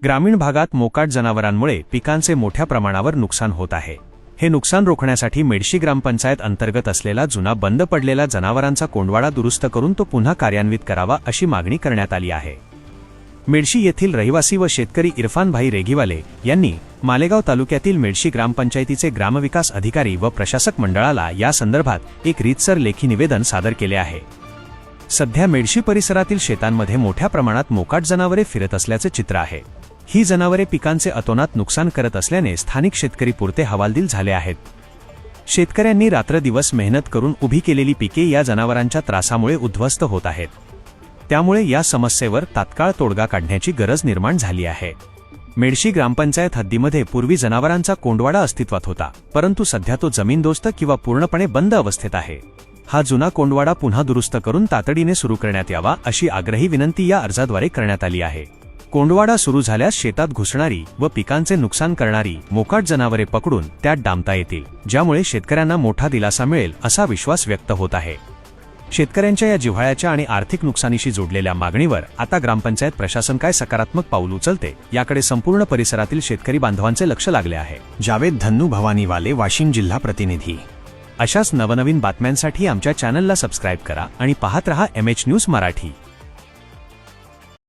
ग्रामीण भागात मोकाट जनावरांमुळे पिकांचे मोठ्या प्रमाणावर नुकसान होत आहे। हे नुकसान रोखण्यासाठी मेडशी ग्रामपंचायत अंतर्गत असलेला जुना बंद पडलेला जनावरांचा कोंडवाडा दुरुस्त करून तो पुन्हा कार्यान्वित करावा अशी मागणी करण्यात आली आहे। मेडशी येथील रहिवासी व शेतकरी इरफान भाई रेघीवाले यांनी मालेगाव तालुक्यातील मेडशी ग्रामपंचायतीचे ग्रामविकास अधिकारी व प्रशासक मंडळाला या संदर्भात एक रीतसर लेखी निवेदन सादर केले आहे। सध्या मेडशी परिसरातील शेतांमध्ये मोठ्या प्रमाणात मोकाट जनावरे फिरत असल्याचे चित्र आहे। ही जनावरे पिकांचे अतोनात नुकसान करत असल्याने स्थानिक शेतकरी पुरते हवालदिल झाले आहेत। शेतकऱ्यांनी रात्रदिवस मेहनत करून उभी केलेली पिके या जनावरांच्या त्रासामुळे उद्ध्वस्त होत आहेत। त्यामुळे या समस्येवर तात्काळ तोडगा काढण्याची गरज निर्माण झाली आहे। मेडशी ग्रामपंचायत हद्दीमध्ये पूर्वी जनावरांचा कोंडवाडा अस्तित्वात होता, परंतु सध्या तो जमीनदोस्त किंवा पूर्णपणे बंद अवस्थेत आहे। हा जुना कोंडवाडा पुन्हा दुरुस्त करून तातडीने सुरू करण्यात यावा अशी आग्रही विनंती या अर्जाद्वारे करण्यात आली आहे। कोंडवाडा सुरू झाल्यास शेतात घुसणारी व पिकांचे नुकसान करणारी मोकाट जनावरे पकडून त्यात डांबता येतील, ज्यामुळे शेतकऱ्यांना मोठा दिलासा मिळेल असा विश्वास व्यक्त होत आहे। शेतकऱ्यांच्या या जिव्हाळ्याच्या आणि आर्थिक नुकसानीशी जोडलेल्या मागणीवर आता ग्रामपंचायत प्रशासन काय सकारात्मक पाऊल उचलते याकडे संपूर्ण परिसरातील शेतकरी बांधवांचे लक्ष लागले आहे। जावेद धन्नू भवानीवाले, वाशिम जिल्हा प्रतिनिधी। अशाच नवनवीन बातम्यांसाठी आमच्या चॅनलला सबस्क्राईब करा आणि पाहत रहा MH न्यूज मराठी।